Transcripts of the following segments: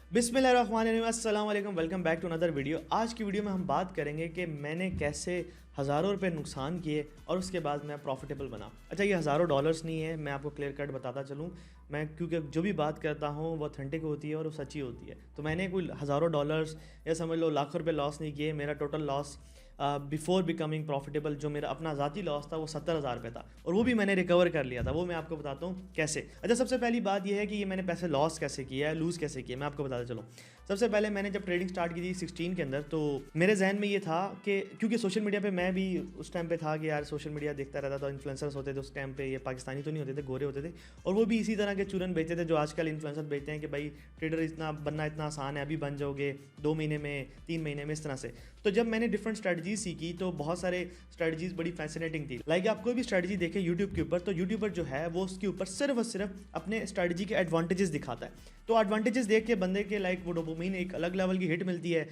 बिस्मिल्लाहिर्रहमानिर्रहीम, अस्सलाम वालेकुम, welcome back to another video. आज की वीडियो में हम बात करेंगे कि मैंने कैसे हज़ारों रुपए नुकसान किए और उसके बाद मैं प्रॉफिटेबल बना। अच्छा, ये हज़ारों डॉलर्स नहीं है, मैं आपको क्लियर कट बताता चलूँ। मैं क्योंकि जो भी बात करता हूँ वो ऑथेंटिक होती है और वो सच्ची होती है। तो मैंने कोई हज़ारों डॉलर्स या समझ लो लाखों रुपए लॉस नहीं किए। मेरा total loss before becoming profitable जो मेरा अपना ज़ाती लॉस था वो 70,000 रुपये था, और वो भी मैंने रिकवर कर लिया था। वो मैं आपको बताता हूँ कैसे। अच्छा, सबसे पहली बात ये है कि ये मैंने पैसे लॉस कैसे किया है, लूज़ कैसे किया, मैं आपको बताता चलूँ। सबसे पहले मैंने जब ट्रेडिंग स्टार्ट की थी 16 के अंदर, तो मेरे जहन में ये था कि क्योंकि सोशल मीडिया पे मैं भी उस टाइम पे था कि यार सोशल मीडिया देखता रहता था। इन्फ्लुएंसर्स होते थे उस टाइम पे, ये पाकिस्तानी तो नहीं होते थे, गोरे होते थे, और वो भी इसी तरह के चूरन बेचते थे जो आजकल इन्फ्लुएंसर बेचते हैं कि भाई ट्रेडर इतना बनना इतना आसान है, अभी बन जाओगे 2 महीने में, 3 महीने में, इस तरह से। तो जब मैंने डिफरेंट स्ट्रेटजीज सीखी तो बहुत सारे स्ट्रेटजीज बड़ी फैसिनेटिंग थी। लाइक आप कोई भी स्ट्रेटजी देखें यूट्यूब के ऊपर, तो यूट्यूबर जो है वो उसके ऊपर सिर्फ और सिर्फ अपने स्ट्रेटजी के एडवांटेजेस दिखाता है। तो एडवांटेजेस देख के बंदे के लाइक वो डोपामाइन एक अलग लेवल की हिट मिलती है,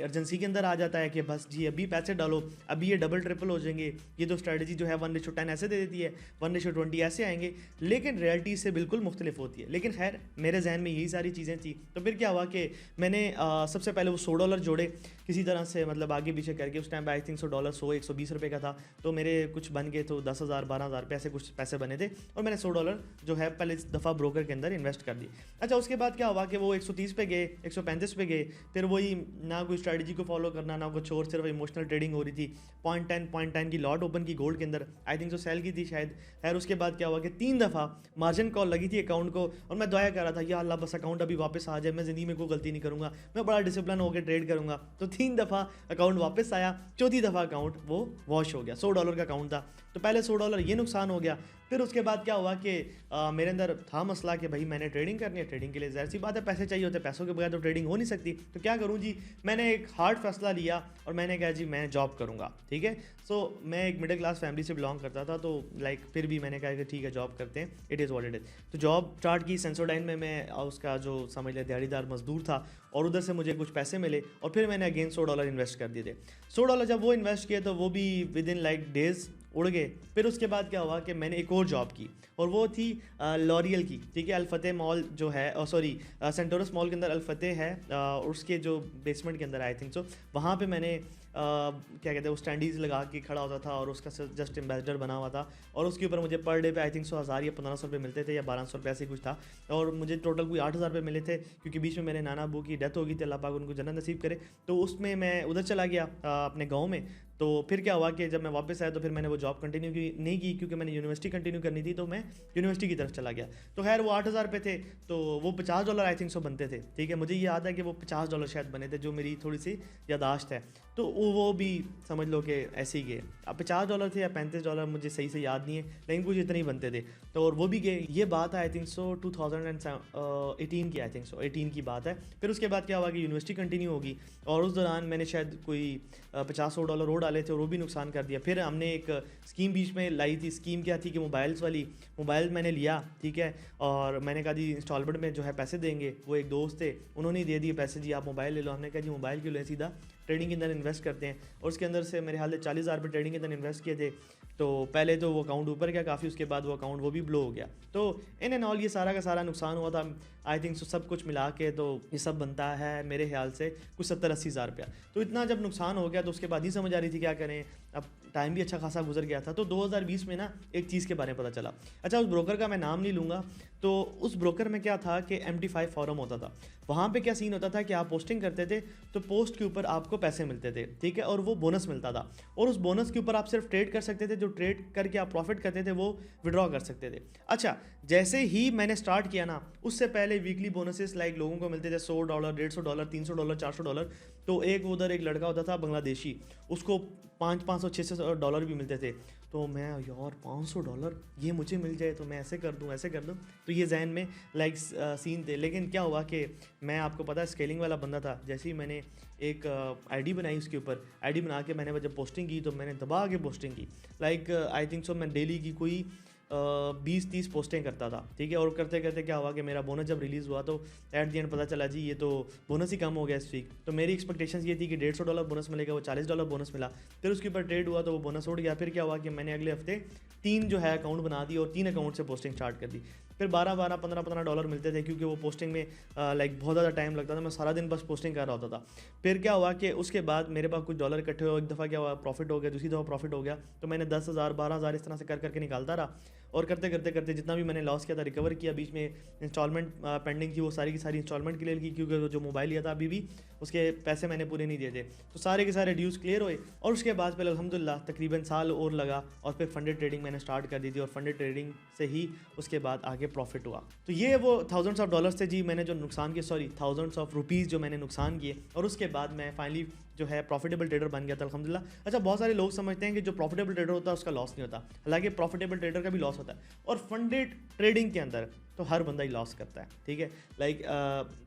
अर्जेंसी के अंदर आ जाता है कि बस जी अभी पैसे डालो, अभी ये डबल ट्रिपल हो जाएंगे। ये तो स्ट्रेटजी जो है 1:10 ऐसे दे देती है, 1:20 ऐसे आएंगे, लेकिन रियलिटी से बिल्कुल मुख्तलिफ होती है। लेकिन खैर मेरे जहन में यही सारी चीज़ें थी। तो फिर क्या हुआ कि मैंने सबसे पहले वो $100 जोड़े किसी तरह से, मतलब आगे पीछे करके। उस टाइम पे आई थिंक $100 120 रुपये का था, तो मेरे कुछ बन गए, तो 10,000 12,000 रुपये ऐसे कुछ पैसे बने थे, और मैंने $100 जो है पहले दफ़ा ब्रोकर के अंदर इन्वेस्ट कर दी। अच्छा, उसके बाद क्या हुआ कि वो 130 पे गए, 135 पे गए, फिर वही ना कोई स्ट्रैटेजी को फॉलो करना ना कुछ और, सिर्फ इमोशनल ट्रेडिंग हो रही थी। 0.10 की लॉट ओपन की गोल्ड के अंदर, आई थिंक सेल की थी शायद। खैर उसके बाद क्या हुआ कि 3 दफ़ा मार्जिन कॉल लगी थी अकाउंट को, और मैं दुआ कर रहा था या अल्लाह बस अकाउंट अभी वापस आ जाए, मैं ज़िंदगी में कोई गलती नहीं करूँगा, मैं बड़ा डिसिप्लिन होकर ट्रेड करूँगा। तो 3 दफ़ा अकाउंट वापस आया, चौथी दफ़ा अकाउंट वो वॉश हो गया। $100 का अकाउंट था, तो पहले $100 ये नुकसान हो गया। फिर उसके बाद क्या हुआ कि मेरे अंदर था मसला कि भाई मैंने ट्रेडिंग करनी है, ट्रेडिंग के लिए ज़ाहिर सी बात है पैसे चाहिए होते, पैसों के बगैर तो ट्रेडिंग हो नहीं सकती। तो क्या करूँ जी, मैंने एक हार्ड फैसला लिया और मैंने कहा जी मैं जॉब करूँगा। ठीक है, सो मैं एक मिडिल क्लास फैमिली से बिलोंग करता था, तो लाइक फिर भी मैंने कहा कि ठीक है जॉब करते हैं, it is what it is. तो जॉब स्टार्ट की सेंसोडाइन में, मैं उसका जो समझ ले दिहाड़ीदार मजदूर था, और उधर से मुझे कुछ पैसे मिले, और फिर मैंने अगेन $100 इन्वेस्ट कर दिए थे। $100 जब वो इन्वेस्ट किए तो वो भी विद इन लाइक डेज़ उड़ गए। फिर उसके बाद क्या हुआ कि मैंने एक और जॉब की, और वो थी लॉरियल की। ठीक है, अल-फतेह मॉल जो है, सॉरी सेंटोरस मॉल के अंदर अल-फतेह है, उसके जो बेसमेंट के अंदर आई थिंक सो, वहाँ पे मैंने क्या कहते हैं वो स्टैंडीज़ लगा के खड़ा होता था, और उसका जस्ट एम्बेसडर बना हुआ था, और उसके ऊपर मुझे पर डे पे आई थिंक सो 1000 या 1500 रुपये मिलते थे, या 1200 रुपये ऐसे कुछ था। और मुझे टोटल कोई 8000 रुपये मिले थे, क्योंकि बीच में मेरे नाना अबू की डेथ हो गई थी, अल्लाह पाक उनको जन्नत नसीब करे। तो उसमें मैं उधर चला गया अपने गाँव में। तो फिर क्या हुआ कि जब मैं वापस आया तो फिर मैंने वो जॉब कंटिन्यू नहीं की, क्योंकि मैंने यूनिवर्सिटी कंटिन्यू करनी थी, तो मैं यूनिवर्सिटी की तरफ चला गया। तो खैर वो 8000 रुपये थे, तो वो $50 आई थिंक सो बनते थे। ठीक है, मुझे याद है कि वो $50 शायद बने थे, जो मेरी थोड़ी सी यादाश्त है। तो वो भी समझ लो कि ऐसे ही गए। अब $50 थे या $35, मुझे सही से याद नहीं है, लेकिन कुछ इतने ही बनते थे, तो और वो भी गए। ये बात है आई थिंक सो 2018 की, आई थिंक सो 18 की बात है। फिर उसके बाद क्या हुआ कि यूनिवर्सिटी कंटिन्यू होगी, और उस दौरान मैंने शायद कोई $50-100 और डाले थे, और वो भी नुकसान कर दिया। फिर हमने एक स्कीम बीच में लाई थी। स्कीम क्या थी कि मोबाइल्स वाली, मोबाइल मैंने लिया, ठीक है, और मैंने कहा जी इंस्टॉलमेंट में जो है पैसे देंगे। वो एक दोस्त थे, उन्होंने दे दिए पैसे, जी आप मोबाइल ले लो। हमने कहा जी मोबाइल क्यों ले, सीधा ट्रेडिंग के अंदर इन्वेस्ट करते हैं। और उसके अंदर से मेरे हाल से 40,000 रुपये ट्रेडिंग के अंदर इन्वेस्ट किए थे। तो पहले तो वो अकाउंट ऊपर गया काफ़ी, उसके बाद वो अकाउंट वो भी ब्लो हो गया। तो इन एंड ऑल ये सारा का सारा नुकसान हुआ था। आई थिंक सो सब कुछ मिला के तो ये सब बनता है मेरे ख्याल से कुछ 70-80 हज़ार रुपया। तो इतना जब नुकसान हो गया तो उसके बाद ही समझ आ रही थी क्या करें। अब टाइम भी अच्छा खासा गुजर गया था। तो 2020 में ना एक चीज़ के बारे में पता चला। अच्छा, उस ब्रोकर का मैं नाम नहीं लूँगा। तो उस ब्रोकर में क्या था कि MT5 फॉरम होता था। वहाँ पे क्या सीन होता था कि आप पोस्टिंग करते थे तो पोस्ट के ऊपर आपको पैसे मिलते थे, ठीक है, और वो बोनस मिलता था। और उस बोनस के ऊपर आप सिर्फ ट्रेड कर सकते थे, जो ट्रेड करके आप प्रॉफिट करते थे वो विड्रॉ कर सकते थे। अच्छा, जैसे ही मैंने स्टार्ट किया ना, उससे पहले वीकली बोनसेस लाइक लोगों को मिलते थे $100, $150, $300, $400। तो एक उधर एक लड़का होता था बांग्लादेशी, उसको 500, $600 भी मिलते थे। तो मैं यार $500 ये मुझे मिल जाए तो मैं ऐसे कर दूं, ऐसे कर दूं। तो ये जहन में लाइक सीन थे। लेकिन क्या हुआ कि मैं, आपको पता है स्केलिंग वाला बंदा था। जैसे ही मैंने एक आईडी बनाई, उसके ऊपर आईडी बना के मैंने जब पोस्टिंग की तो मैंने दबा के पोस्टिंग की। लाइक आई थिंक सो मैं डेली की कोई 20-30 पोस्टें करता था, ठीक है। और करते करते क्या हुआ कि मेरा बोनस जब रिलीज़ हुआ तो एट द एंड पता चला जी ये तो बोनस ही कम हो गया इस वीक। तो मेरी एक्सपेक्टेशंस ये थी कि $150 बोनस मिलेगा, वो $40 बोनस मिला। फिर उसके ऊपर ट्रेड हुआ तो वो बोनस उड़ गया। फिर क्या हुआ कि मैंने अगले हफ्ते 3 जो है अकाउंट बना दी और 3 अकाउंट से पोस्टिंग स्टार्ट कर दी। फिर 12-12, 15-15 डॉलर मिलते थे, क्योंकि वो पोस्टिंग में लाइक बहुत ज़्यादा टाइम लगता था, मैं सारा दिन बस पोस्टिंग कर रहा होता था। फिर क्या हुआ कि उसके बाद मेरे पास कुछ डॉलर इकट्ठे हुए, एक दफ़ा क्या हुआ प्रॉफिट हो गया, दूसरी दफ़ा प्रॉफिट हो गया, तो मैंने 10,000 12,000 इस तरह से कर करके निकालता रहा, और करते करते करते जितना भी मैंने लॉस किया था रिकवर किया। बीच में इंस्टॉलमेंट पेंडिंग थी, वो सारी की सारी इंस्टॉलमेंट क्लियर की, क्योंकि जो मोबाइल लिया था अभी भी उसके पैसे मैंने पूरे नहीं दिए थे, तो सारे के सारे ड्यूज क्लियर हुए। और उसके बाद फिर अल्हम्दुलिल्लाह तकरीबन साल और लगा, और फिर फंडेड ट्रेडिंग मैंने स्टार्ट कर दी थी, और फंडेड ट्रेडिंग से ही उसके बाद आगे प्रॉफिट हुआ। तो ये वो थाउजेंड्स ऑफ डॉलर्स थे जी मैंने जो नुकसान किए, सॉरी थाउजेंड्स ऑफ रुपीज़ जो मैंने नुकसान किए, और उसके बाद मैं फाइनली जो है प्रॉफिटेबल ट्रेडर बन गया था अल्हम्दुलिल्लाह। अच्छा, बहुत सारे लोग समझते हैं कि जो प्रॉफिटेबल ट्रेडर होता है उसका लॉस नहीं होता, हालांकि प्रॉफिटेबल ट्रेडर का भी लॉस होता है, और फंडेड ट्रेडिंग के अंदर तो हर बंदा ही लॉस करता है, ठीक है। लाइक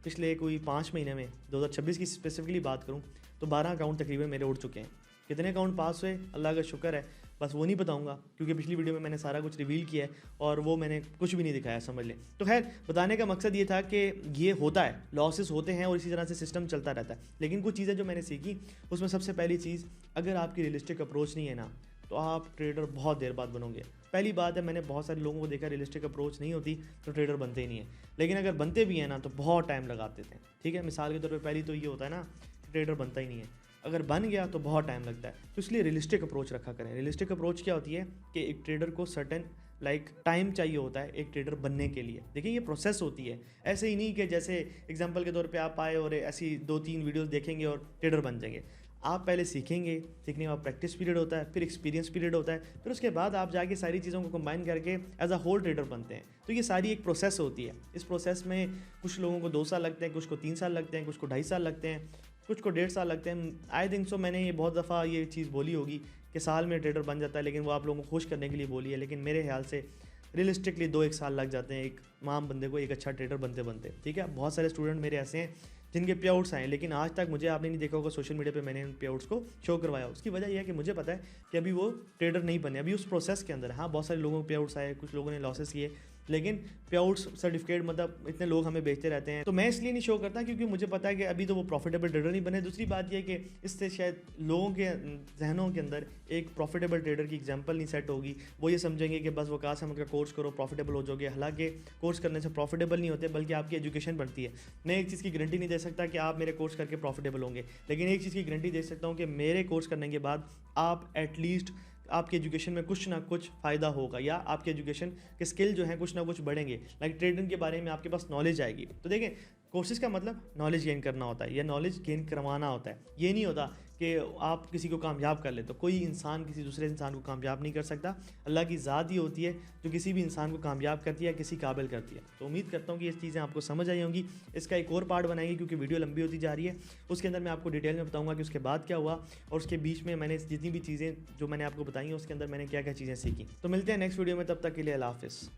पिछले कोई 5 महीने में 2026 की स्पेसिफिकली बात करूँ तो 12 अकाउंट तकरीबन मेरे उड़ चुके हैं। कितने अकाउंट पास हुए अल्लाह का शुक्र है, बस वो नहीं बताऊंगा क्योंकि पिछली वीडियो में मैंने सारा कुछ रिवील किया है और वो मैंने कुछ भी नहीं दिखाया, समझ लें। तो खैर, बताने का मकसद ये था कि ये होता है, लॉसेस होते हैं और इसी तरह से सिस्टम चलता रहता है। लेकिन कुछ चीज़ें जो मैंने सीखी उसमें सबसे पहली चीज़, अगर आपकी रियलिस्टिक अप्रोच नहीं है ना तो आप ट्रेडर बहुत देर बाद बनोगे। पहली बात है, मैंने बहुत सारे लोगों को देखा रियलिस्टिक अप्रोच नहीं होती तो ट्रेडर बनते ही नहीं है, लेकिन अगर बनते भी हैं ना तो बहुत टाइम लगाते थे, ठीक है। मिसाल के तौर पे पहली तो ये होता है ना, ट्रेडर बनता ही नहीं है, अगर बन गया तो बहुत टाइम लगता है। तो इसलिए रियलिस्टिक अप्रोच रखा करें। रियलिस्टिक अप्रोच क्या होती है कि एक ट्रेडर को सर्टेन टाइम चाहिए होता है एक ट्रेडर बनने के लिए। देखिए ये प्रोसेस होती है, ऐसे ही नहीं कि जैसे एग्जांपल के तौर पे आप आए और ऐसी 2-3 वीडियोस देखेंगे और ट्रेडर बन जाएंगे। आप पहले सीखेंगे, सीखने के बाद प्रैक्टिस पीरियड होता है, फिर एक्सपीरियंस पीरियड होता है, फिर उसके बाद आप जाके सारी चीज़ों को कंबाइन करके एज अ होल ट्रेडर बनते हैं। तो ये सारी एक प्रोसेस होती है। इस प्रोसेस में कुछ लोगों को 2 साल लगते हैं, कुछ को 3 साल लगते हैं, कुछ को 2.5 साल लगते हैं, कुछ को 1.5 साल लगते हैं। आई थिंक सो मैंने ये बहुत दफ़ा ये चीज़ बोली होगी कि साल में ट्रेडर बन जाता है, लेकिन वो आप लोगों को खुश करने के लिए बोली है। लेकिन मेरे ख्याल से रियलिस्टिकली 2-1 साल लग जाते हैं एक माम बंदे को एक अच्छा ट्रेडर बनते बनते, ठीक है। बहुत सारे स्टूडेंट मेरे ऐसे हैं जिनके पे आउट्स आए, लेकिन आज तक मुझे आपने नहीं देखा होगा सोशल मीडिया पे मैंने उन पे आउट्स को शो करवाया। उसकी वजह यह है कि मुझे पता है कि अभी वो ट्रेडर नहीं बने, अभी उस प्रोसेस के अंदर। हाँ, बहुत सारे लोगों को पे आउट्स आए, कुछ लोगों ने लॉसेस किए, लेकिन पे आउट्स सर्टिफिकेट मतलब इतने लोग हमें बेचते रहते हैं, तो मैं इसलिए नहीं शो करता क्योंकि मुझे पता है कि अभी तो वो प्रॉफिटेबल ट्रेडर नहीं बने। दूसरी बात यह कि इससे शायद लोगों के जहनों के अंदर एक प्रॉफिटेबल ट्रेडर की एग्जांपल नहीं सेट होगी। वो ये समझेंगे कि बस वो वकास अहमद का कोर्स करो प्रॉफिटेबल हो जाओगे, हालांकि कोर्स करने से प्रॉफिटेबल नहीं होते बल्कि आपकी एजुकेशन बढ़ती है। मैं एक चीज़ की गारंटी नहीं दे सकता कि आप मेरे कोर्स करके प्रॉफिटेबल होंगे, लेकिन एक चीज़ की गारंटी दे सकता हूँ कि मेरे कोर्स करने के बाद आप एटलीस्ट आपकी एजुकेशन में कुछ ना कुछ फ़ायदा होगा, या आपके एजुकेशन के स्किल जो हैं कुछ ना कुछ बढ़ेंगे। लाइक ट्रेडिंग के बारे में आपके पास नॉलेज आएगी। तो देखें, कोर्सेज का मतलब नॉलेज गेन करना होता है या नॉलेज गेन करवाना होता है। ये नहीं होता कि आप किसी को कामयाब कर ले। तो कोई इंसान किसी दूसरे इंसान को कामयाब नहीं कर सकता। अल्लाह की ज़ात ही होती है जो किसी भी इंसान को कामयाब करती है, किसी काबिल करती है। तो उम्मीद करता हूँ कि ये चीज़ें आपको समझ आई होंगी। इसका एक और पार्ट बनाएंगे क्योंकि वीडियो लंबी होती जा रही है, उसके अंदर मैं आपको डिटेल में बताऊँगा कि उसके बाद क्या हुआ और उसके बीच में मैंने जितनी भी चीज़ें जो मैंने आपको बताई हैं उसके अंदर मैंने क्या क्या चीज़ें सीखी। तो मिलते हैं नेक्स्ट वीडियो में, तब तक के लिए अल्लाह हाफ़िज़।